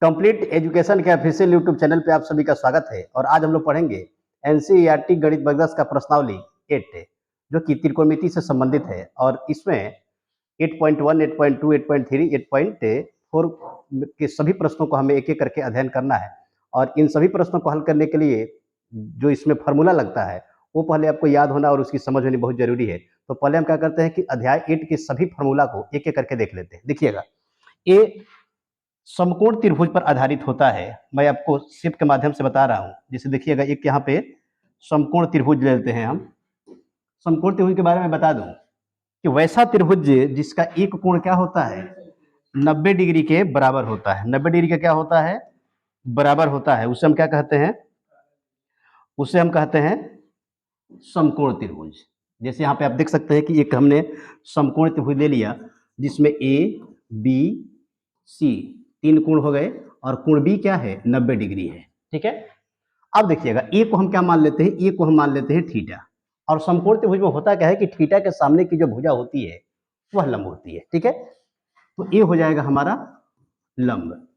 Complete education के official YouTube channel पे आप सभी का स्वागत है। और आज हम लोग पढ़ेंगे एनसीईआरटी गणित वर्ग 10 का प्रश्नावली 8 है, जो कि त्रिकोणमिति से संबंधित है। और इसमें 8.1, 8.2, 8.3, 8.4 के सभी प्रश्नों को हमें एक एक करके अध्ययन करना है। और इन सभी प्रश्नों को हल करने के लिए जो इसमें फार्मूला लगता है वो पहले आपको याद होना और उसकी समझ होनी बहुत जरूरी है। तो पहले हम क्या करते हैं कि अध्याय 8 के सभी फार्मूला को एक एक करके देख लेते हैं। देखिएगा, ये समकोण त्रिभुज पर आधारित होता है। मैं आपको शेप के माध्यम से बता रहा हूं। जैसे देखिएगा, एक यहाँ पे समकोण त्रिभुज ले लेते हैं हम। समकोण त्रिभुज के बारे में बता दूं कि वैसा त्रिभुज जिसका एक कोण क्या होता है, 90 डिग्री के बराबर होता है। 90 डिग्री का क्या होता है, बराबर होता है। उसे हम क्या कहते हैं, उसे हम कहते हैं समकोण त्रिभुज। जैसे यहाँ पे आप देख सकते हैं कि एक हमने समकोण त्रिभुज ले लिया जिसमें ए बी सी 3 कोण हो गए और कोण बी क्या है, 90 डिग्री है। ठीक है, अब देखिएगा, ए को हम क्या मान लेते हैं, ए को हम मान लेते हैं थीटा। और समकोण त्रिभुज में होता क्या है कि थीटा के सामने की जो भुजा होती है वह लंब होती है। ठीक है, तो ए हो जाएगा हमारा लंब।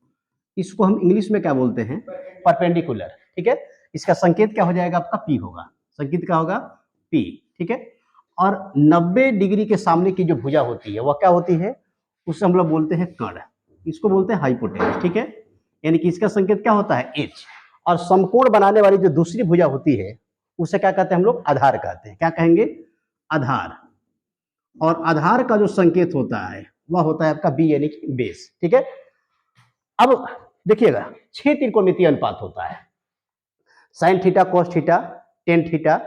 इसको हम इंग्लिश में क्या बोलते हैं, परपेंडिकुलर। ठीक है, इसका संकेत क्या हो जाएगा, आपका पी होगा। संकेत क्या होगा, पी। ठीक है, और 90 डिग्री के सामने की जो भुजा होती है वह क्या होती है, उसे हम लोग बोलते हैं कर्ण। इसको बोलते हैं हाइपोटेनस। ठीक है, यानी कि इसका संकेत क्या होता है, एच। और समकोण बनाने वाली जो दूसरी भुजा होती है उसे क्या कहते हैं हम लोग, आधार कहते हैं। क्या कहेंगे, आधार। और आधार का जो संकेत होता है वह होता है आपका बी, यानी कि बेस। ठीक है, अब देखिएगा, 6 त्रिकोणमितीय अनुपात होता है, sine theta, cos theta, tan theta.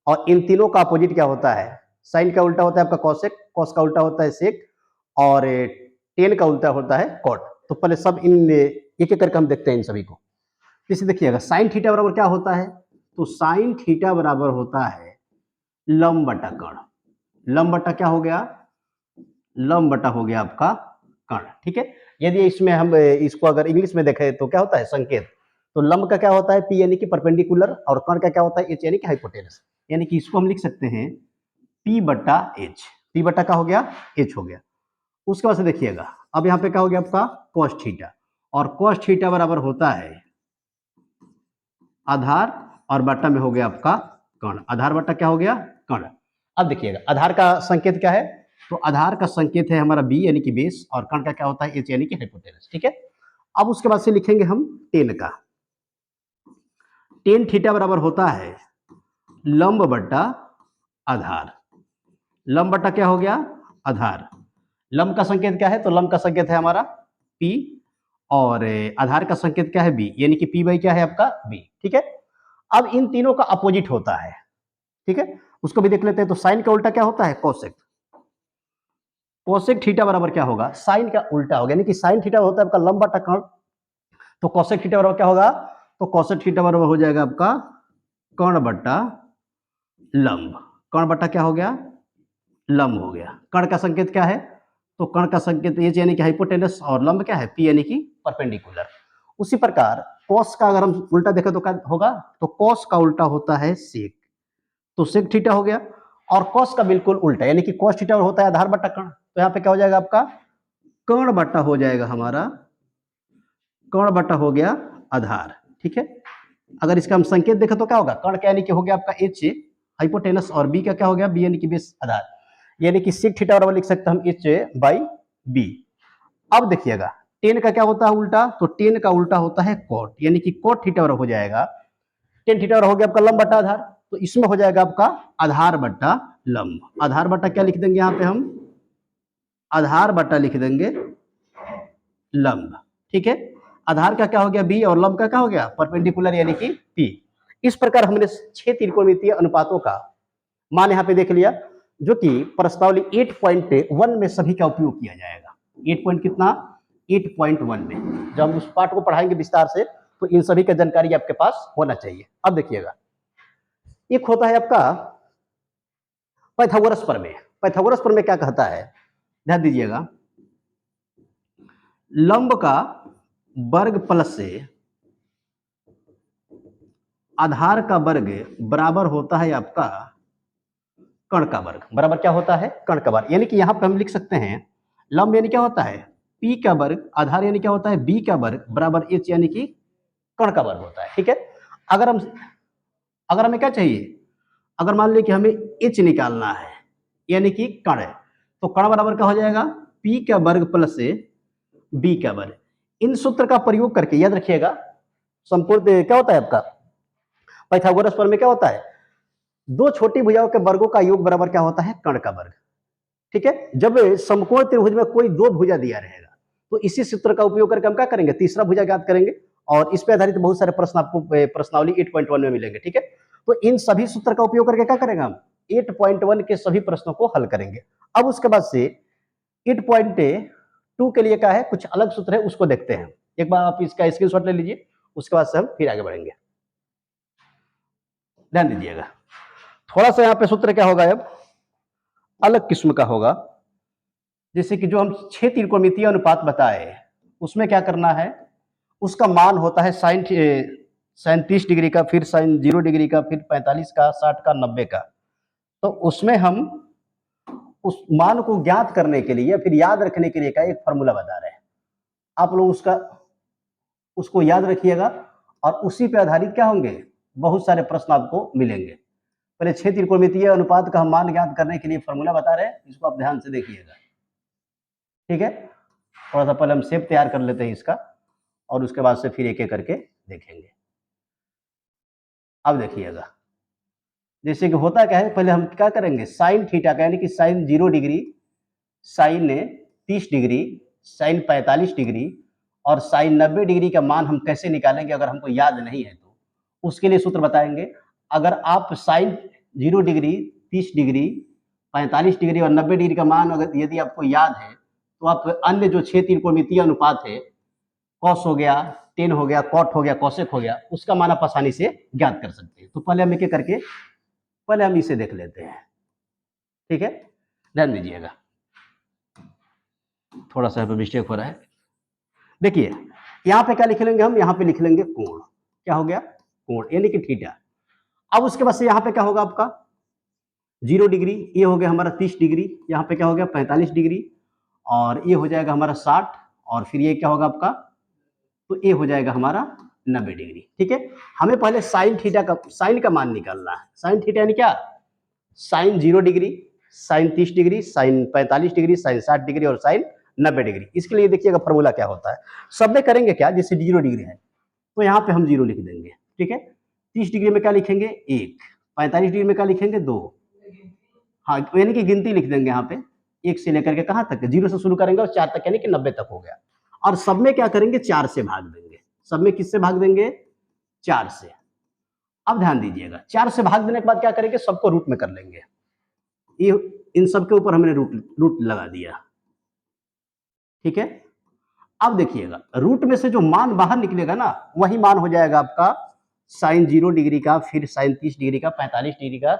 और इन तीनों का अपोजिट क्या होता है, साइन का उल्टा होता है आपका कॉसेक, कॉस का उल्टा होता है सेक, और टेन का उल्टा होता है कॉट। तो पहले सब इन एक एक करके हम देखते हैं इन सभी को। जैसे देखिएगा, साइन थीटा बराबर क्या होता है, तो साइन थीटा बराबर होता है लंब बटा कर्ण। लंब बटा क्या हो गया, लंब बटा हो गया आपका कर्ण। ठीक है, यदि इसमें हम इसको अगर इंग्लिश में देखें तो क्या होता है संकेत, तो लंब का क्या होता है, पी यानी कि परपेंडिकुलर, और कर्ण का क्या होता है, एच यानी कि हाइपोटेनस। यानी कि इसको हम लिख सकते हैं पी बटा एच। पी बटा का हो गया, एच हो गया। उसके बाद से देखिएगा, अब यहाँ पे क्या हो गया आपका कॉस थीटा, और कॉस थीटा बराबर होता है आधार, और बटा में हो गया आपका कर्ण। आधार बटा क्या हो गया, कर्ण। अब देखिएगा, आधार का संकेत क्या है, तो आधार का संकेत है हमारा बी यानी कि बेस, और कर्ण का क्या होता है, एच यानी कि हाइपोटेनस। ठीक है, अब उसके बाद से लिखेंगे हम टेन का। टेन थीटा बराबर होता है लंब बटा आधार। लंब बटा क्या हो गया, आधार। लंब का संकेत क्या है, तो लंब का संकेत है हमारा P, और आधार का संकेत क्या है, B, यानी कि P बाई क्या है आपका B। ठीक है, अब इन तीनों का अपोजिट होता है। ठीक है, उसको भी देख लेते हैं। तो साइन का उल्टा क्या होता है, कोसेक। कोसेक थीटा बराबर क्या होगा, साइन का उल्टा होगा, यानी कि साइन थीटा होता है आपका लंब बटा कर्ण। तो कोसेक थीटा बराबर क्या होगा, तो कोसेक थीटा बराबर हो जाएगा आपका कर्ण बटा लंब। कर्ण बटा क्या हो गया, लंब हो गया। कर्ण का संकेत क्या है, तो कर्ण का संकेत एच यानी कि हाइपोटेनस, और लंब क्या है, पी यानी कि परपेंडिकुलर। उसी प्रकार कॉस का अगर हम उल्टा देखें तो क्या होगा, तो कॉस का उल्टा होता है सेक। तो सेक थीटा हो गया। और कॉस का बिल्कुल उल्टा यानी कि कॉस थीटा होता है आधार बटा कर्ण। तो यहाँ पे क्या हो जाएगा आपका कर्ण बटा हो जाएगा हमारा, कर्ण बटा हो गया आधार। ठीक है, अगर इसका हम संकेत देखें तो क्या होगा, कर्ण का यानी कि हो गया आपका एच हाइपोटेनस, और बी का क्या हो गया, बी यानी कि बेस आधार। यानी कि सिक थीटा बराबर लिख सकते हैं हम एच बाई बी। अब देखिएगा, टेन का क्या होता है उल्टा, तो टेन का उल्टा होता है कॉट, यानी कि कॉट थीटा बराबर हो जाएगा, टेन थीटा बराबर हो गया आपका लंब बटा आधार। तो इसमें हो जाएगा आपका आधार बटा लंब। आधार बटा क्या लिख देंगे यहाँ पे हम, आधार बटा लिख देंगे लंब। ठीक है, आधार का क्या हो गया बी, और लंब का क्या हो गया परपेंडिकुलर यानी कि पी। इस प्रकार हमने 6 त्रिकोणमितीय अनुपातों का मान यहाँ पे देख लिया, जो कि प्रश्नावली 8.1 में सभी का उपयोग किया जाएगा। 8 पॉइंट कितना, 8.1 में जब हम उस पाठ को पढ़ाएंगे विस्तार से तो इन सभी का जानकारी आपके पास होना चाहिए। अब देखिएगा, एक होता है आपका पाइथागोरस प्रमेय। पाइथागोरस प्रमेय क्या कहता है, ध्यान दीजिएगा, लंब का वर्ग प्लस से आधार का वर्ग बराबर होता है आपका कर्ण का वर्ग। बराबर क्या होता है, कर्ण का वर्ग। यानी कि यहां पे हम लिख सकते हैं लंब यानी क्या होता है, P का वर्ग आधार यानी क्या होता है B का वर्ग बराबर H यानी कि कण का वर्ग होता है। ठीक है, अगर हमें क्या चाहिए, अगर मान लीजिए कि हमें H निकालना है यानी कि कण है, तो कण बराबर क्या हो जाएगा P का वर्ग प्लस B का वर्ग। इन सूत्र का प्रयोग करके याद रखिएगा, संपूर्ण क्या होता है आपका पाइथागोरस प्रमेय में क्या होता है, दो छोटी भुजाओं के वर्गों का योग बराबर क्या होता है कण का वर्ग। ठीक है, जब समकोण त्रिभुज में कोई दो भुजा दिया रहेगा तो इसी सूत्र का उपयोग करके हम क्या करेंगे, तीसरा भुजा ज्ञात करेंगे, और इस पे आधारित बहुत सारे प्रश्न आपको प्रश्नावली 8.1 में मिलेंगे। ठीक है, तो इन सभी सूत्र का उपयोग करके क्या करेंगे हम 8.1 के सभी प्रश्नों को हल करेंगे। अब उसके बाद से 8.2 के लिए क्या है, कुछ अलग सूत्र है, उसको देखते हैं। एक बार आप इसका स्क्रीनशॉट ले लीजिए, उसके बाद से हम फिर आगे बढ़ेंगे। ध्यान दीजिएगा, थोड़ा सा यहाँ पे सूत्र क्या होगा, अब अलग किस्म का होगा। जैसे कि जो हम 6 त्रिकोणमितीय अनुपात बताए, उसमें क्या करना है, उसका मान होता है साइन 30 डिग्री का, फिर साइन 0 डिग्री का, फिर 45 का, 60 का, 90 का। तो उसमें हम उस मान को ज्ञात करने के लिए या फिर याद रखने के लिए का एक फॉर्मूला बता रहे हैं। आप लोग उसको याद रखिएगा, और उसी पे आधारित क्या होंगे, बहुत सारे प्रश्न आपको मिलेंगे। पहले 6 त्रिकोणमितीय अनुपात का हम मान ज्ञात करने के लिए फॉर्मूला बता रहे हैं, इसको आप ध्यान से देखिएगा। ठीक है, थोड़ा सा पहले हम शेप तैयार कर लेते हैं इसका, और उसके बाद से फिर एक एक करके देखेंगे। अब देखिएगा, जैसे कि होता क्या है, पहले हम क्या करेंगे साइन थीटा का यानी कि sine 0 degree, sine 30 degree, sine 45 degree और साइन 90 डिग्री का मान हम कैसे निकालेंगे, अगर हमको याद नहीं है तो उसके लिए सूत्र बताएंगे। अगर आप साइन 0 डिग्री, 30 डिग्री, 45 डिग्री और 90 डिग्री का मान अगर यदि आपको याद है, तो आप अन्य जो 6 त्रिकोणमितीय अनुपात है, कॉस हो गया, टेन हो गया, कॉट हो गया, कॉसेक हो गया, उसका मान आप आसानी से ज्ञात कर सकते हैं। तो पहले हम एक करके पहले हम इसे देख लेते हैं। ठीक है, ध्यान दीजिएगा, थोड़ा सा मिस्टेक हो रहा है। देखिए यहाँ पे क्या लिख लेंगे हम, यहाँ पे लिख लेंगे कोण। क्या हो गया, कोण यानी कि थीटा। अब उसके बाद से यहाँ पे क्या होगा आपका 0 डिग्री, ये हो गया हमारा 30 डिग्री, यहाँ पे क्या हो गया 45 डिग्री, और ये हो जाएगा हमारा 60, और फिर ये क्या होगा आपका, तो ये हो जाएगा हमारा 90 डिग्री। ठीक है, हमें पहले साइन थीटा का साइन का मान निकालना है। साइन थीटा यानी क्या, sine 0 degree, sine 30 degree, sine 45 degree, sine 60 degree और साइन 90 डिग्री। इसके लिए देखिएगा फॉर्मूला क्या होता है। सब में करेंगे क्या, जैसे 0 डिग्री है तो यहाँ पे हम 0 लिख देंगे। ठीक है, 30 डिग्री में क्या लिखेंगे 1, 45 डिग्री में क्या लिखेंगे 2, हाँ यानी कि गिनती लिख देंगे यहाँ पे 1 से लेकर के कहाँ तक, 0 से शुरू करेंगे और 4 तक यानी कि 90 तक हो गया। और सब में क्या करेंगे 4 से भाग देंगे। सब में किससे भाग देंगे, 4 से। अब ध्यान दीजिएगा, 4 से भाग देने के बाद क्या करेंगे, सबको रूट में कर लेंगे। ये इन सब के ऊपर हमने रूट लगा दिया। ठीक है, अब देखिएगा रूट में से जो मान बाहर निकलेगा ना, वही मान हो जाएगा आपका साइन 0 डिग्री का, फिर साइन 30 डिग्री का, 45 डिग्री का,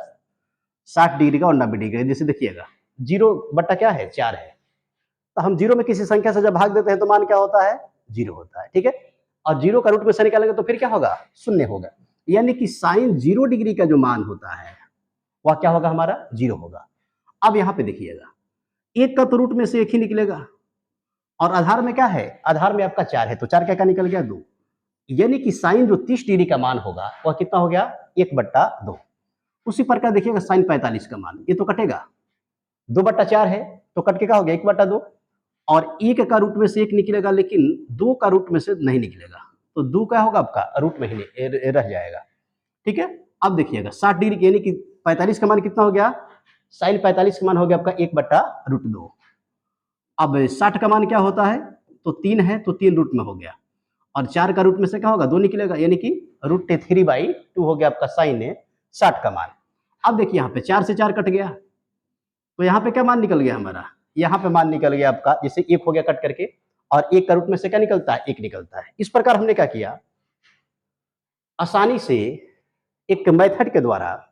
60 डिग्री का और 90 डिग्री का। जैसे देखिएगा 0 बट्टा क्या है 4 है, तो हम 0 में किसी संख्या से जब भाग देते हैं तो मान क्या होता है 0 होता है। ठीक है, और 0 का रूट में से निकालेंगे तो फिर क्या होगा, शून्य होगा। यानी कि साइन 0 डिग्री का जो मान होता है वह क्या होगा, हमारा 0 होगा। अब यहाँ पे देखिएगा, एक का तो रूट में से एक ही निकलेगा, और आधार में क्या है, आधार में आपका 4 है, तो 4 क्या निकल गया 2। यानी कि साइन जो 30 डिग्री का मान होगा वह कितना हो गया 1/2। उसी प्रकार देखिएगा साइन 45 का मान, ये तो कटेगा, 2/4 है तो कट के क्या हो गया 1/2, और 1 का रूट में से 1 निकलेगा, लेकिन 2 का रूट में से नहीं निकलेगा, तो 2 क्या होगा आपका रूट में ही रह जाएगा। ठीक है, अब देखिएगा 60 डिग्री यानी कि 45 का मान कितना हो गया, साइन 45 का मान हो गया आपका 1/√2। अब 60 का मान क्या होता है, तो 3 है तो 3 रूट में हो गया, और 4 का रूट में से क्या होगा 2 निकलेगा, यानी कि √3/2 हो गया आपका साइन 60 का मान। अब देखिए यहाँ पे 4 से 4 कट गया, तो यहाँ पे क्या मान निकल गया हमारा, यहाँ पे मान निकल गया आपका, जैसे 1 हो गया कट करके, और 1 का रूट में से क्या निकलता है 1 निकलता है। इस प्रकार हमने क्या किया, आसानी से एक मेथड के द्वारा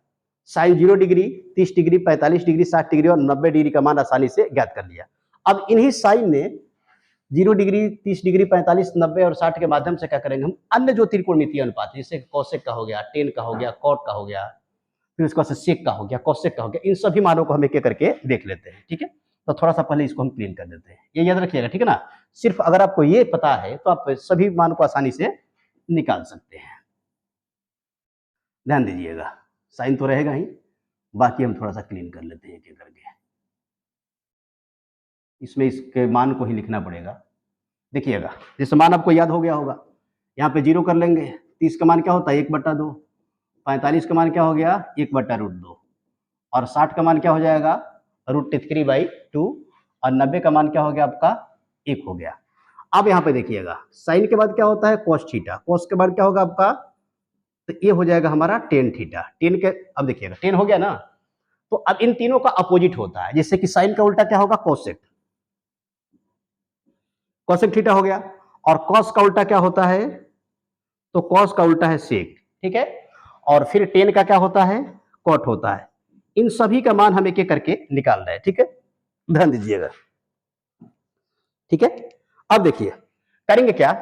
sine 0 degree, 30 degree, 45 degree, 60 degree और 90 डिग्री का मान आसानी से ज्ञात कर लिया। अब इन्हीं साइन ने 0 डिग्री, 30 डिग्री, 45, 90 और 60 के माध्यम से क्या करेंगे हम, अन्य जो त्रिकोणमितीय अनुपात जैसे कोसेक का हो गया, टेन का हो गया, कॉट का हो गया, फिर उसके बाद सेक का हो गया, कोसेक का हो गया, इन सभी मानों को हम एक एक करके देख लेते हैं। ठीक है, तो थोड़ा सा पहले इसको हम क्लीन कर देते हैं, ये याद रखिएगा, ठीक है ना। सिर्फ अगर आपको ये पता है तो आप सभी मान को आसानी से निकाल सकते हैं। ध्यान दीजिएगा, साइन तो रहेगा ही, बाकी हम थोड़ा सा क्लीन कर लेते हैं एक करके। इसमें इसके मान को ही लिखना पड़ेगा। देखिएगा, जैसे मान आपको याद हो गया होगा, यहाँ पे 0 कर लेंगे। 30 का मान क्या होता है 1/2, 45 का मान क्या हो गया 1/√2, और 60 का मान क्या हो जाएगा √3/2, और 90 का मान क्या हो गया आपका 1 हो गया। अब यहाँ पे देखिएगा, साइन के बाद क्या होता है cos थीटा, cos के बाद क्या होगा आपका, तो ये हो जाएगा हमारा tan थीटा। tan के, अब देखिएगा tan हो गया ना, तो अब इन तीनों का अपोजिट होता है, जैसे कि साइन का उल्टा क्या होगा कोसेक, कोसेक थीटा हो गया, और कॉस का उल्टा क्या होता है, तो कॉस का उल्टा है सेक, ठीक है। और फिर टेन का क्या होता है कॉट होता है। इन सभी का मान हम एक एक करके निकाल रहे हैं, ठीक है, ध्यान दीजिएगा, ठीक है। अब देखिए करेंगे क्या,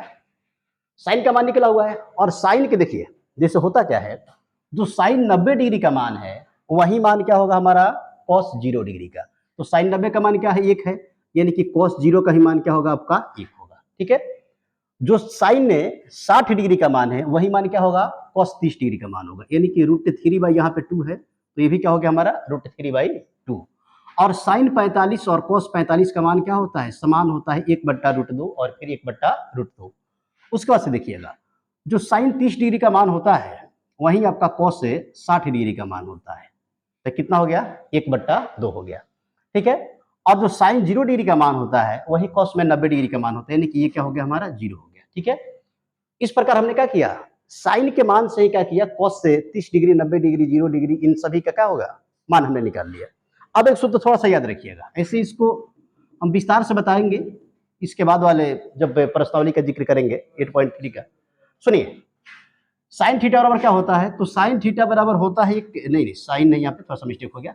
साइन का मान निकला हुआ है, और साइन के देखिए जैसे होता क्या है, जो साइन 90 डिग्री का मान है वही मान क्या होगा हमारा कॉस 0 डिग्री का। तो साइन 90 का मान क्या है 1 है, यानी कि कॉस 0 का ही मान क्या होगा आपका 1 होगा, ठीक है। जो साइन ने 60 डिग्री का मान है वही मान क्या होगा कॉस 30 डिग्री का मान होगा, यानी कि √3 यहाँ पे 2 है, तो ये भी क्या हो गया हमारा √3/2। और साइन 45 और कॉस 45 का मान क्या होता है, समान होता है 1/√2 और फिर 1/√2। उसके बाद से देखिएगा, जो साइन 30 डिग्री का मान होता है वहीं आपका कॉस से 60 डिग्री का मान होता है, तो कितना हो गया 1/2 हो गया, ठीक है। और जो साइन 0 डिग्री का मान होता है वही कॉस में 90 डिग्री का मान होता है, यानी कि ये क्या हो गया हमारा 0 हो गया, ठीक है। इस प्रकार हमने क्या किया, साइन के मान से ही क्या किया, कॉस से 30 डिग्री 90 डिग्री 0 डिग्री इन सभी का क्या होगा मान हमने निकाल लिया। अब एक सूत्र थोड़ा सा याद रखिएगा, ऐसे इसको हम विस्तार से बताएंगे इसके बाद वाले जब प्रश्नावली का जिक्र करेंगे 8.3 का। सुनिए, साइन थीटा बराबर क्या होता है, तो साइन थीटा बराबर होता है एक, नहीं साइन नहीं, यहाँ पे थोड़ा सा मिस्टेक हो गया,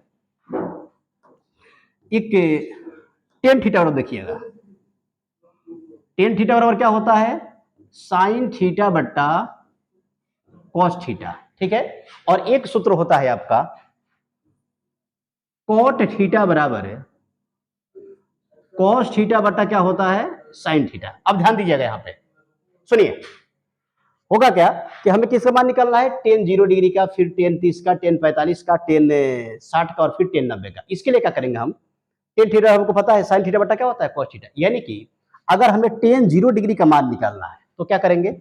एक टेन थीटा बराबर देखिएगा, टेन थीटा बराबर क्या होता है साइन थीटा बट्टा कॉस थीटा, ठीक है। और एक सूत्र होता है आपका कॉट थीटा बराबर है कॉस थीटा बट्टा क्या होता है साइन थीटा। अब ध्यान दीजिएगा यहाँ पे, सुनिए होगा क्या कि हमें किसका मान निकालना है, टेन 0 डिग्री का, फिर टेन 30 का, टेन 45 का, टेन 60 का, और फिर टेन 90 का। इसके लिए क्या करेंगे हम, टेन थीटा हमको पता है साइन थीटा बट्टा क्या होता है कॉस थीटा, यानी कि अगर हमें टेन 0 डिग्री का मान निकालना है तो क्या करेंगे,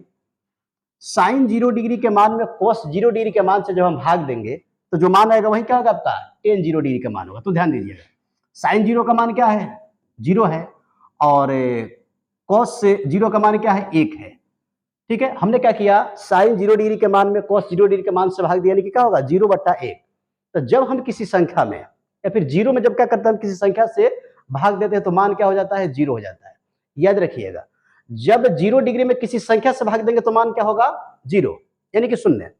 साइन 0 डिग्री के मान में कॉस 0 डिग्री के मान से जब हम भाग देंगे तो जो मान आएगा वही क्या होगा आपका टेन 0 डिग्री का मान होगा। तो ध्यान दीजिएगा, साइन 0 का मान क्या है 0 है, और कॉस से 0 का मान क्या है 1 है, ठीक है। हमने क्या किया, साइन 0 डिग्री के मान में कॉस 0 डिग्री के मान से भाग दिया, यानी कि क्या होगा 0/1। तो जब हम किसी संख्या में या फिर 0 में जब क्या करते हैं हम किसी संख्या से भाग देते हैं तो मान क्या हो जाता है 0 हो जाता है। याद रखिएगा, जब 0 डिग्री में किसी संख्या से भाग देंगे तो मान क्या होगा 0, यानी कि शून्य।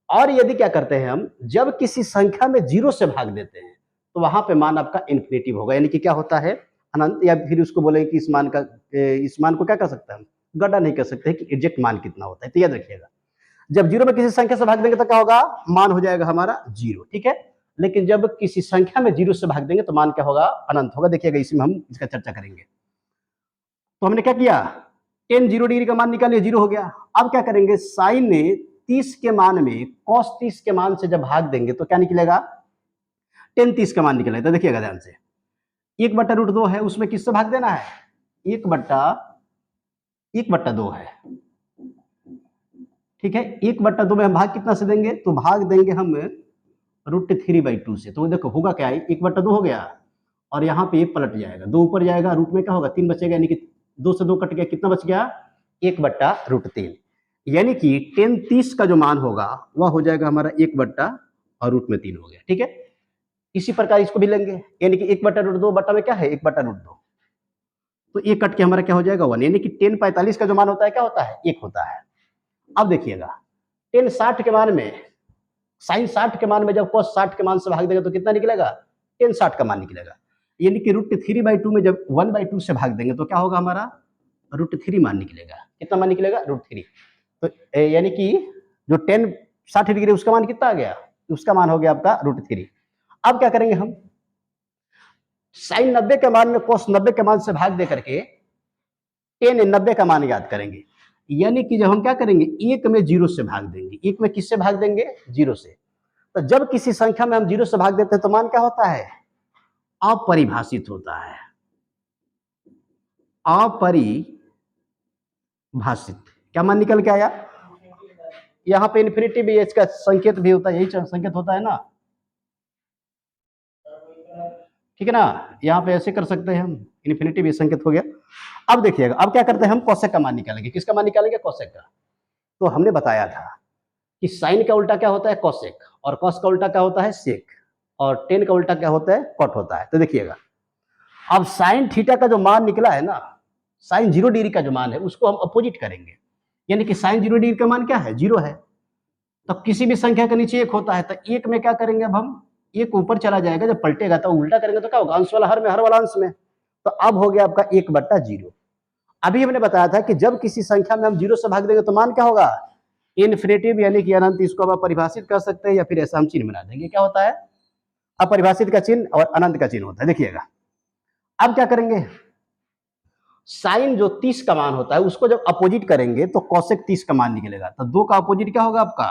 और यदि क्या करते हैं हम, जब किसी संख्या में 0 से भाग देते हैं तो वहां पे मान आपका इन्फिनिटिव होगा, यानी कि क्या होता है अनंत, या फिर उसको बोलेंगे कि इस मान को क्या कर सकते हैं हम गणना नहीं कर सकते कि एग्जैक्ट मान कितना होता है। तो याद रखिएगा, जब 0 में किसी संख्या से भाग देंगे तो क्या होगा मान हो जाएगा हमारा 0, ठीक है। लेकिन जब किसी संख्या में 0 से भाग देंगे तो मान क्या होगा अनंत होगा। देखिएगा इसमें हम इसका चर्चा करेंगे। तो हमने क्या किया, टेन 0 डिग्री का मान निकालिए 0 हो गया। अब क्या करेंगे, साइन ने 30 के मान में कॉस 30 के मान से जब भाग देंगे तो क्या निकलेगा टेन 30 का मान निकलेगा। तो देखिएगा ध्यान से, 1/√2 है, उसमें किससे भाग देना है 1/2 है, ठीक है। 1/2 में हम भाग कितना से देंगे, तो भाग देंगे हम √3/2 से। तो देखो होगा क्या है 1/2 हो गया, और यहाँ पे 1 पलट जाएगा, 2 ऊपर जाएगा, रूट में क्या होगा 3 बचेगा, यानी कि 2 से 2 कट गया, कितना बच गया 1/√3, यानी कि टेन 30 का जो मान होगा वह हो जाएगा हमारा 1/√3 हो गया, ठीक है। इसी प्रकार इसको भी लेंगे, यानी कि 1/√2 बट्टा में क्या है 1/√2, तो 1 कट के हमारा क्या हो जाएगा 1, यानी कि टेन 45 का जो मान होता है क्या होता है 1 होता है। अब देखिएगा, टेन 60 के मान में साइन 60 के मान में जब cos 60 के मान से भाग देगा तो कितना निकलेगा टेन 60 का मान निकलेगा, यानी कि √3/2 में जब 1/2 से भाग देंगे तो क्या होगा हमारा √3 मान निकलेगा। कितना मान निकलेगा √3। तो यानी कि जो टेन 60 डिग्री उसका मान कितना आ गया, उसका मान हो गया आपका √3। अब क्या करेंगे हम, साइन 90 के मान में कोस 90 के मान से भाग दे करके टेन 90 का मान याद करेंगे। यानी कि जब हम क्या करेंगे, एक में जीरो से भाग देंगे। एक में किससे भाग देंगे, जीरो से। तो जब किसी संख्या में हम जीरो से भाग देते हैं तो मान क्या होता है, अपरिभाषित होता है। अपरिभाषित क्या मान निकल के आया, यहाँ पे इन्फिनिटी भी इसका संकेत भी होता है, यही संकेत होता है ना, ठीक है ना। यहाँ पे ऐसे कर सकते हैं हम, इन्फिनिटी भी संकेत हो गया। अब देखिएगा, अब क्या करते हैं हम, कोसेक का मान निकालेंगे। किसका मान निकालेंगे, कोसेक का। तो हमने बताया था कि साइन का उल्टा क्या होता है, कोसेक, और कॉस का उल्टा क्या होता है, सेक, और टेन का उल्टा क्या होता है, कॉट होता है। तो देखिएगा, अब साइन थीटा का जो मान निकला है ना, साइन 0 डिग्री का जो मान है उसको हम अपोजिट करेंगे। यानी कि साइन 0 डिग्री का मान क्या है, 0 है। तो किसी भी संख्या के नीचे 1 होता है, तो 1 में क्या करेंगे, अब हम 1 ऊपर चला जाएगा, जब पलटेगा तो उल्टा करेंगे तो क्या होगा, अंश वाला हर में, हर वाला अंश में। तो अब हो गया आपका 1/0। अभी हमने बताया था कि जब किसी संख्या में हम 0 से भाग देंगे तो मान क्या होगा, इन्फिनिटिव, यानी कि अनंत। इसको आप परिभाषित कर सकते हैं या फिर ऐसा हम चिन्ह बना देंगे। क्या होता है, अपरिभाषित का चिन्ह और अनंत का चिन्ह होता है। देखिएगा, अब क्या करेंगे, साइन जो 30 का मान होता है उसको जब अपोजिट करेंगे तो कोसेक 30 का मान निकलेगा। तो 2 का अपोजिट क्या होगा आपका,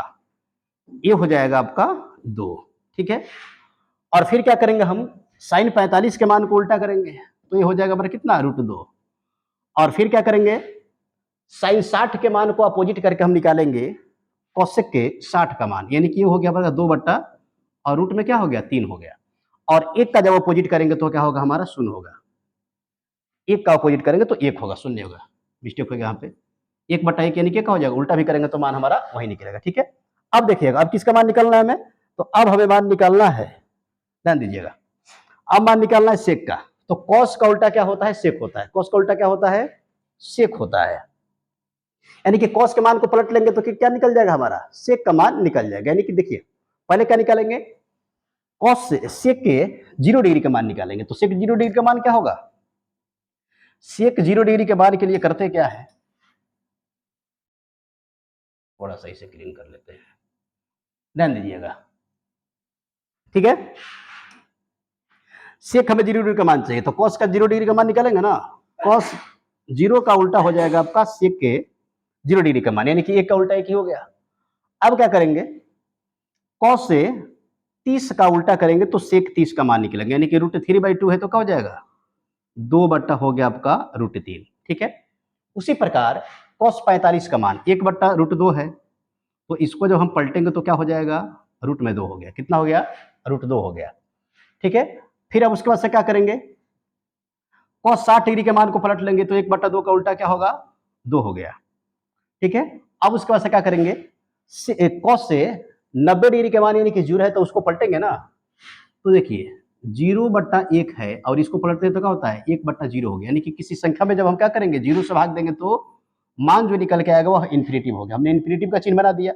ये हो जाएगा आपका 2, ठीक है। और फिर क्या करेंगे हम, साइन 45 के मान को उल्टा करेंगे तो ये हो जाएगा हमारा कितना, √2। और फिर क्या करेंगे, साइन 60 के मान को अपोजिट करके हम निकालेंगे कोसेक के 60 का मान, यानी कि ये हो गया हमारा 2 बट्टा, और रूट में क्या हो गया, 3 हो गया। और 1 का जब अपोजिट करेंगे तो क्या होगा हमारा, 0 होगा। 1 का अपोजिट करेंगे तो 1 होगा, 0 होगा, मिस्टेक हो गया यहाँ पे। 1/1 यानी कि क्या हो जाएगा, उल्टा भी करेंगे तो मान हमारा वही निकलेगा, ठीक है। अब देखिएगा, अब किसका मान निकालना है हमें, तो अब हमें मान निकालना है, ध्यान दीजिएगा, अब मान निकालना है सेक का। तो कॉस का उल्टा क्या होता है, सेक होता है। कॉस का उल्टा क्या होता है, सेक होता है। यानी कि कॉस के मान को पलट लेंगे तो क्या निकल जाएगा हमारा, सेक का मान निकल जाएगा। यानी कि देखिए, पहले क्या निकालेंगे, कॉस से सेक के 0 डिग्री का मान निकालेंगे। तो सेक 0 डिग्री का मान क्या होगा, सेक 0 डिग्री के मान के लिए करते क्या है, थोड़ा सा इसे क्लीन कर लेते हैं, ध्यान दीजिएगा, ठीक है। सेक हमें 0 डिग्री का मान चाहिए, तो कॉस का 0 डिग्री का मान निकालेंगे ना। कॉस 0 का उल्टा हो जाएगा आपका सेक के 0 डिग्री का मान, यानी कि 1 का उल्टा 1 ही हो गया। अब क्या करेंगे, कॉस से 30 का उल्टा करेंगे तो सेक 30 का मान निकलेंगे, यानी कि √3/2 है तो क्या हो जाएगा, 2 बट्टा हो गया आपका √3, ठीक है। उसी प्रकार कॉस 45 का मान 1/√2 है, तो इसको जब हम पलटेंगे तो क्या हो जाएगा, √2 हो गया। कितना हो गया, √2 हो गया, ठीक है। फिर अब उसके बाद से क्या करेंगे, कॉस 60 डिग्री के मान को पलट लेंगे तो 1/2 का उल्टा क्या होगा, 2 हो गया, ठीक है। अब उसके बाद से क्या करेंगे, कॉस से 90 डिग्री के मान यानी कि 0 है तो उसको पलटेंगे ना। तो देखिए 0/1 है और इसको पलटते तो क्या होता है, 1/0 हो गया। यानी कि किसी संख्या में जब हम क्या करेंगे, 0 से भाग देंगे तो मान जो निकल के आएगा वह इन्फिनिटिव हो गया। हमने इन्फिनिटिव का चिन्ह बना दिया,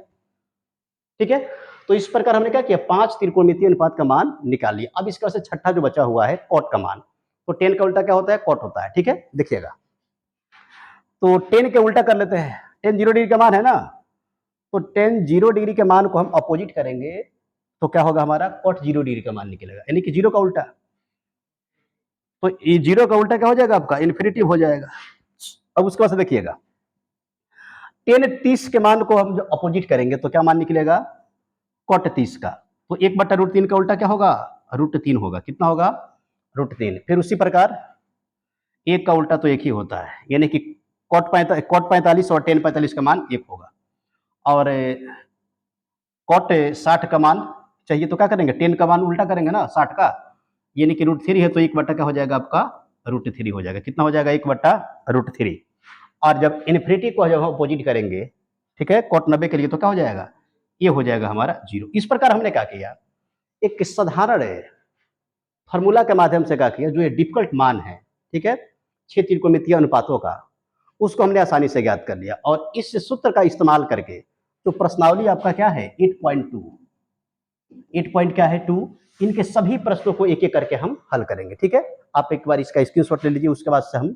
ठीक है। तो इस प्रकार हमने क्या किया, 5 त्रिकोणमितीय अनुपात का मान निकाल लिया। अब इसके बाद से छठा जो बचा हुआ है, कॉट का मान। तो 10 का उल्टा क्या होता है, कॉट होता है, ठीक है। देखिएगा, तो 10 के उल्टा कर लेते हैं। 10 0 डिग्री का मान है ना, तो 10 0 डिग्री के मान को हम अपोजिट करेंगे तो क्या होगा हमारा, कॉट 0 डिग्री का मान निकलेगा, यानी कि 0 का उल्टा। तो ये 0 का उल्टा क्या हो जाएगा आपका, इन्फिनिटिव हो जाएगा। अब उसके बाद से देखिएगा, 10 30 के मान को हम जो अपोजिट करेंगे तो क्या मान निकलेगा, कॉट 30 का। तो 1/√3 का उल्टा क्या होगा, √3 होगा। कितना होगा, √3। फिर उसी प्रकार 1 का उल्टा तो 1 ही होता है, यानी कि कॉट 45 और 10 45 का मान 1 होगा। और कॉट 60 का मान चाहिए तो क्या करेंगे, 10 का मान उल्टा करेंगे ना 60 का, यानी कि √3 है तो 1 बट्टा क्या हो जाएगा आपका, √3 हो जाएगा। कितना हो जाएगा, 1/√3। और जब इन्फिनिटी को जब हम अपोजिट करेंगे, ठीक है, कॉट 90 के लिए तो क्या हो जाएगा, ये हो जाएगा हमारा 0। इस प्रकार हमने क्या किया, एक साधारण फॉर्मूला के माध्यम से क्या किया, जो ये डिफिकल्ट मान है, ठीक है, 6 त्रिकोणमितीय अनुपातों का, उसको हमने आसानी से ज्ञात कर लिया। और इस सूत्र का इस्तेमाल करके तो प्रश्नावली आपका क्या है, 8.2, 8 पॉइंट क्या है 2, इनके सभी प्रश्नों को एक एक करके हम हल करेंगे, ठीक है। आप एक बार इसका स्क्रीनशॉट ले लीजिए, उसके बाद से हम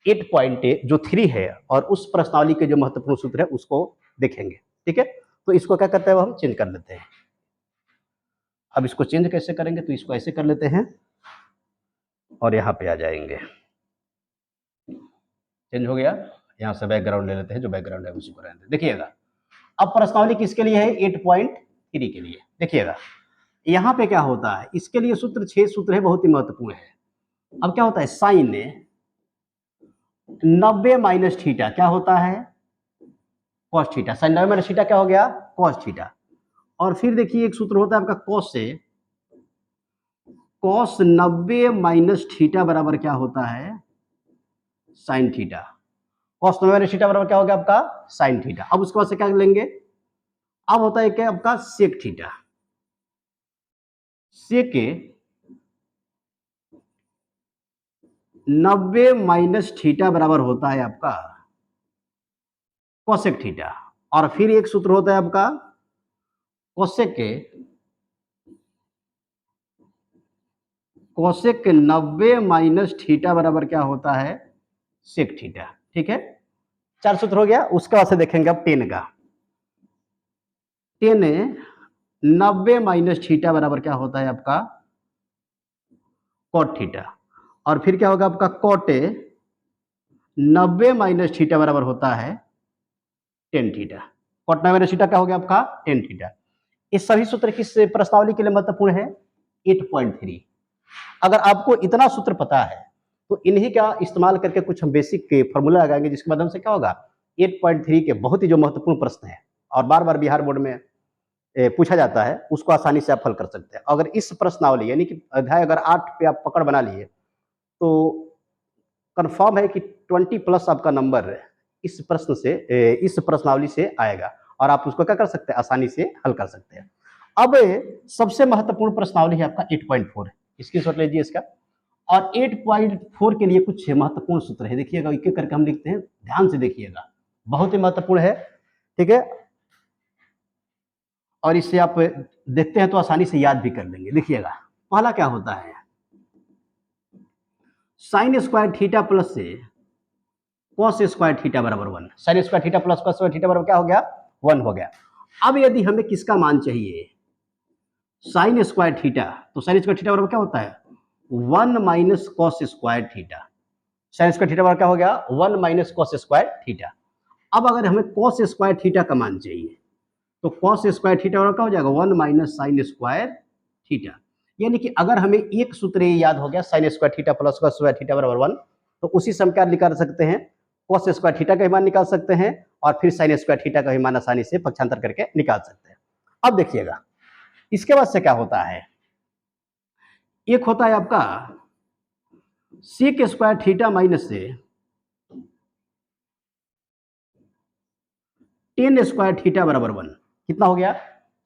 8.3 है और उस प्रश्नावली के जो महत्वपूर्ण सूत्र है उसको देखेंगे, ठीक है। तो इसको क्या करते हैं, हम चेंज कर लेते हैं। अब इसको चेंज कैसे करेंगे, तो इसको ऐसे कर लेते हैं, और यहाँ पे आ जाएंगे। चेंज हो गया, यहाँ से बैकग्राउंड ले लेते हैं, जो बैकग्राउंड है उसी को रहने दें। देखिएगा अब प्रश्नावली किसके लिए है, 8.3 के लिए। देखिएगा यहाँ पे क्या होता है, इसके लिए सूत्र 6 सूत्र है, बहुत ही महत्वपूर्ण है। अब क्या होता है, साइन 90 माइनस थीटा क्या होता है, cos theta. Sine 90 minus theta क्या हो गया, कॉस थीटा। और फिर देखिए एक सूत्र होता है आपका कॉस से, कॉस 90 माइनस थीटा बराबर क्या होता है, sine theta. Cos 90 minus theta बराबर क्या हो गया आपका, साइन थीटा। अब उसके बाद से क्या लेंगे, अब होता है क्या आपका सेक थीटा। सेक 90 माइनस थीटा बराबर होता है आपका कोसेक थीटा। और फिर एक सूत्र होता है आपका कोसेक 90 माइनस थीटा बराबर क्या होता है, सेक थीटा। ठीक है, 4 सूत्र हो गया। उसके बाद से देखेंगे अब टेन का। टेन 90 माइनस थीटा बराबर क्या होता है आपका कॉट थीटा। और फिर क्या होगा आपका कॉट 90 माइनस थीटा बराबर होता है tan theta. Cot 90 minus theta क्या हो गया आपका टेन थीटा। इस सभी सूत्र किस प्रश्नावली के लिए महत्वपूर्ण है, 8.3। अगर आपको इतना सूत्र पता है तो इन्हीं का इस्तेमाल करके कुछ हम बेसिक के फॉर्मूला लगाएंगे, जिसके माध्यम से क्या होगा 8.3 के बहुत ही जो महत्वपूर्ण प्रश्न है और बार बार बिहार बोर्ड में पूछा जाता है, उसको आसानी से आप हल कर सकते हैं। अगर इस प्रश्नावली यानी कि अध्याय अगर 8 पे आप पकड़ बना लिए तो कंफर्म है कि 20 प्लस आपका नंबर इस प्रश्न से, इस प्रश्नावली से आएगा और आप उसको क्या कर सकते हैं, आसानी से हल कर सकते हैं। अब सबसे महत्वपूर्ण प्रश्नावली है आपका 8.4, इसकी शॉर्ट लीजिए इसका। और 8.4 के लिए कुछ महत्वपूर्ण सूत्र है, देखिएगा एक एक करके हम लिखते हैं, ध्यान से देखिएगा, बहुत ही महत्वपूर्ण है। ठीक है, और इससे आप देखते हैं तो आसानी से याद भी कर लेंगे। देखिएगा पहला क्या होता है, साइन स्क्वायर थीटा प्लस से कॉस स्क्वायर थीटा बराबर 1। Sine square theta plus cos square theta बराबर क्या हो गया, 1 हो गया। अब यदि हमें किसका मान चाहिए, साइन स्क्वायर थीटा, तो साइन स्क्वायर थीटा बराबर क्या होता है 1 minus cos square theta. Sine square theta बराबर क्या हो गया 1 माइनस कॉस स्क्वायर थीटा। अब अगर हमें कॉस स्क्वायर थीटा का मान चाहिए तो कॉस स्क्वायर थीटा बराबर क्या हो जाएगा 1 माइनस साइन स्क्वायर थीटा। यानी कि अगर हमें एक सूत्र ये याद हो गया, sine square theta plus cos square theta बराबर 1, तो उसी से हम क्या निकाल सकते हैं, कॉस स्क्वायर थीटा का ही मान निकाल सकते हैं और फिर साइन स्क्वायर थीटा का ही मान आसानी से पक्षांतर करके निकाल सकते हैं। अब देखिएगा इसके बाद से क्या होता है, एक होता है आपका सेक स्क्वायर थीटा माइनस से टेन स्क्वायर थीटा बराबर 1। कितना हो गया,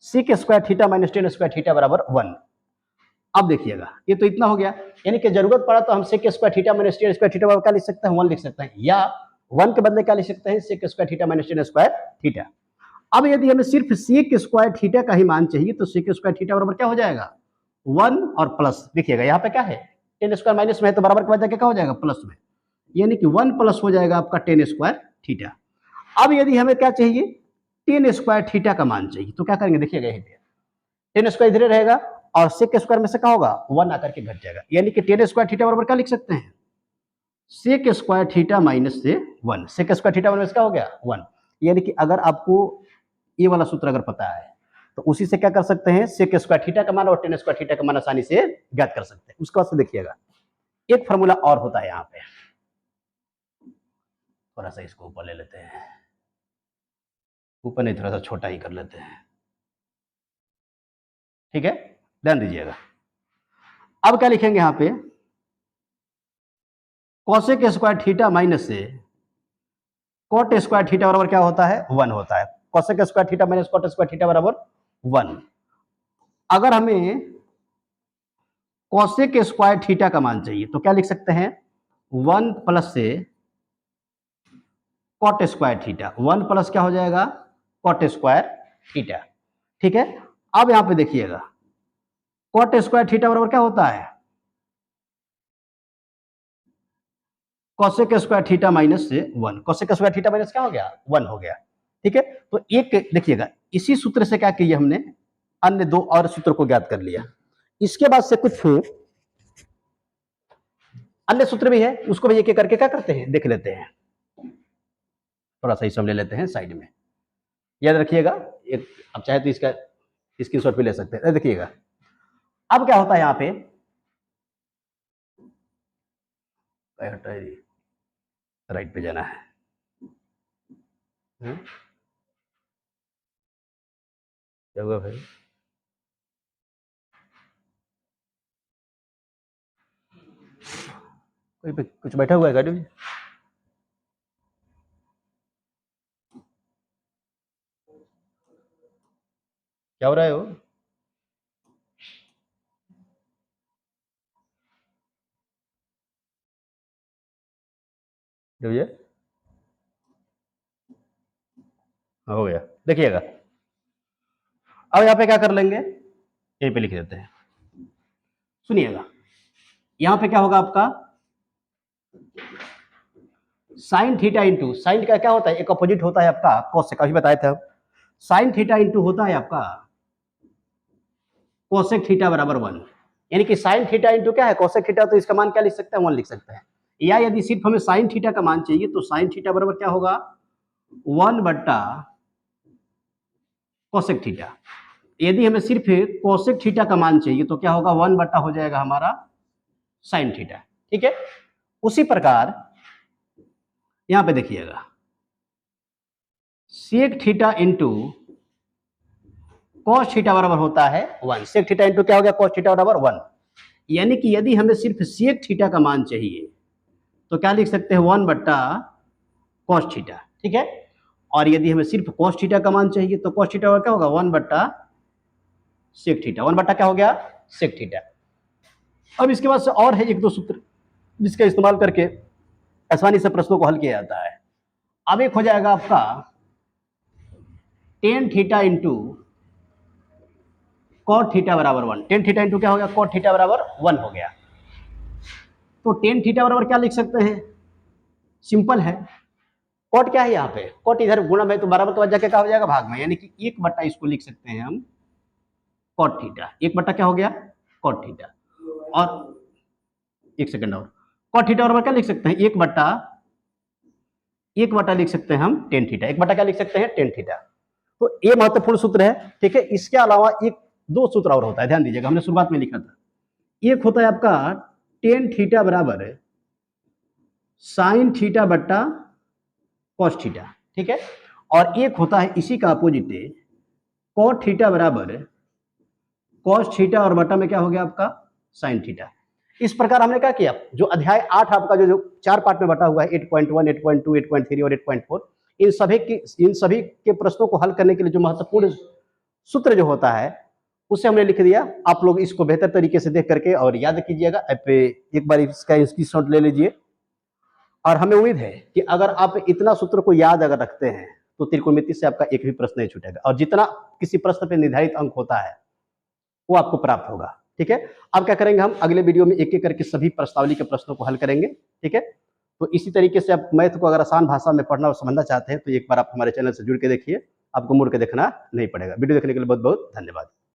sec square theta minus tan square theta बराबर 1। अब देखिएगा ये तो इतना हो गया, यानी कि जरूरत पड़ा तो हम sec square theta minus tan square theta बराबर क्या लिख सकते हैं, 1 लिख सकते हैं, या 1 के बदले क्या लिख सकते हैं, sec square theta minus tan square theta. अब यदि हमें सिर्फ सेक स्क्वायर थीटा का ही मान चाहिए तो सेक स्क्वायर थीटा बराबर क्या हो जाएगा 1 और प्लस, देखिएगा यहाँ पे क्या है टेन स्क्वायर माइनस में है तो बराबर के बाद क्या हो जाएगा प्लस में, यानी कि 1 प्लस हो जाएगा आपका टेन स्क्वायर थीटा। अब यदि हमें क्या चाहिए, टेन स्क्वायर थीटा का मान चाहिए, तो क्या करेंगे, देखिएगा यहीं पे टेन स्क्वायर इधर रहेगा और सेक स्क्वायर में से क्या होगा 1 आकर के घट जाएगा, यानी कि टेन स्क्वायर थीटा बराबर क्या लिख सकते हैं, सेक स्क्वायर थीटा माइनस से 1। सेक स्क्वायर थीटा माइनस क्या हो गया 1। यानी कि अगर आपको ये वाला सूत्र अगर पता है तो उसी से क्या कर सकते हैं, सेक स्क्वायर थीटा का मान और टेन स्क्वायर थीटा का मान आसानी से ज्ञात कर सकते हैं। उसके बाद से देखिएगा एक फॉर्मूला और होता है यहाँ पे, थोड़ा सा इसको ऊपर ले लेते हैं, ऊपर नहीं थोड़ा सा छोटा ही कर लेते हैं। ठीक है, ध्यान दीजिएगा। अब क्या लिखेंगे यहाँ पे, कॉसेक स्क्वायर थीटा माइनस से कॉट स्क्वायर थीटा बराबर क्या होता है 1 होता है। Cosec square theta minus cot square theta बराबर 1। अगर हमें कॉसेक स्क्वायर थीटा का मान चाहिए तो क्या लिख सकते हैं 1 प्लस से कॉट स्क्वायर थीटा। 1 प्लस क्या हो जाएगा कॉट स्क्वायर थीटा। ठीक है, अब यहां पे देखिएगा कॉट स्क्वायर थीटा बराबर क्या होता है कॉसेक स्क्वायर थीटा माइनस से 1। कॉसेक स्क्वायर थीटा माइनस क्या हो गया 1 हो गया। ठीक है, तो एक देखिएगा इसी सूत्र से क्या किया हमने, अन्य दो और सूत्र को ज्ञात कर लिया। इसके बाद से कुछ अन्य सूत्र भी है, उसको भी एक एक करके क्या करते हैं देख लेते हैं। थोड़ा सा इसमें ले लेते हैं साइड में, याद रखिएगा। एक अब चाहे तो इसका स्क्रीनशॉट भी ले सकते हैं। देखिएगा अब क्या होता है यहाँ पे, राइट पे जाना है। क्या हुआ भाई? कोई कुछ बैठा हुआ है गाड़ी में? क्या हो रहा है वो? जो ये हो गया, देखिएगा। अब यहाँ पे क्या कर लेंगे, यहीं पे लिख देते हैं। सुनिएगा, यहाँ पे क्या होगा आपका साइन थीटा इंटू, साइन का क्या होता है, एक अपोजिट होता है आपका कोसेक, अभी बताए थे हम। साइन थीटा इंटू होता है आपका कोसेक थीटा बराबर 1, यानी कि साइन थीटा इंटू क्या है कोसेक थीटा, तो इसका मान क्या लिख सकते हैं 1 लिख सकते हैं। या यदि सिर्फ हमें साइन थीटा का मान चाहिए तो साइन थीटा बराबर क्या होगा 1 बट्टा कोसेक थीटा। यदि हमें सिर्फ कोसेक थीटा का मान चाहिए तो क्या होगा 1 बट्टा हो जाएगा हमारा साइन थीटा। ठीक है, उसी प्रकार यहां पे देखिएगा sec theta into cos theta बराबर होता है 1। सेक थीटा इंटू क्या हो गया कॉस थीटा बराबर 1, यानी कि यदि हमें सिर्फ सेक थीटा का मान चाहिए तो क्या लिख सकते हैं 1 बट्टा कॉस थीटा। ठीक है, और यदि हमें सिर्फ कॉस थीटा का मान चाहिए तो कॉस थीटा क्या होगा 1 बट्टा सेक थीटा। 1 बट्टा क्या हो गया सेक थीटा। अब इसके बाद से और है एक दो सूत्र जिसका इस्तेमाल करके आसानी से प्रश्नों को हल किया जाता है। अब एक हो जाएगा आपका tan theta into cot theta बराबर 1। टेन थीटा इंटू क्या हो गया कॉट थीटा बराबर 1 हो गया। तो टेन थीटा बराबर क्या लिख सकते हैं, सिंपल है, कॉट क्या है यहाँ पे, कॉट इधर गुणा में तो बराबर के बाद जाके क्या हो जाएगा भाग में, यानी कि 1 बट्टा इसको लिख सकते हैं हम कॉट थीटा। 1 बट्टा क्या हो गया कॉट थीटा। और एक सेकंड और, कॉट थीटा बराबर क्या लिख सकते हैं 1 बट्टा लिख सकते हैं हम टेन थीटा। 1 बट्टा क्या लिख सकते हैं टेन थीटा। तो ये महत्वपूर्ण सूत्र है। ठीक है, इसके अलावा एक दो सूत्र और होता है, ध्यान दीजिएगा, हमने शुरुआत में लिखा था। एक होता है आपका टेन थीटा बराबर साइन थीटा बट्टा कॉस थीटा। ठीक है, और एक होता है इसी का अपोजिट कॉट थीटा बराबर कॉस थीटा और बटा में क्या हो गया आपका साइन थीटा। इस प्रकार हमने क्या किया, जो अध्याय 8 आपका जो 4 पार्ट में बटा हुआ है 8.1, 8.2, 8.3 और 8.4, इन सभी के प्रश्नों को हल करने के लिए जो महत्वपूर्ण सूत्र जो होता है उसे हमने लिख दिया। आप लोग इसको बेहतर तरीके से देख करके और याद कीजिएगा, एक बार इसका स्क्रीनशॉट ले लीजिए। और हमें उम्मीद है कि अगर आप इतना सूत्र को याद अगर रखते हैं तो त्रिकोणमिति से आपका एक भी प्रश्न नहीं छूटेगा, और जितना किसी प्रश्न पे निर्धारित अंक होता है वो आपको प्राप्त होगा। ठीक है, अब क्या करेंगे, हम अगले वीडियो में एक एक करके सभी प्रश्नावली के प्रश्नों को हल करेंगे। ठीक है, तो इसी तरीके से आप मैथ को अगर आसान भाषा में पढ़ना और समझना चाहते हैं तो एक बार आप हमारे चैनल से जुड़ के देखिए, आपको मुड़ के देखना नहीं पड़ेगा। वीडियो देखने के लिए बहुत बहुत धन्यवाद।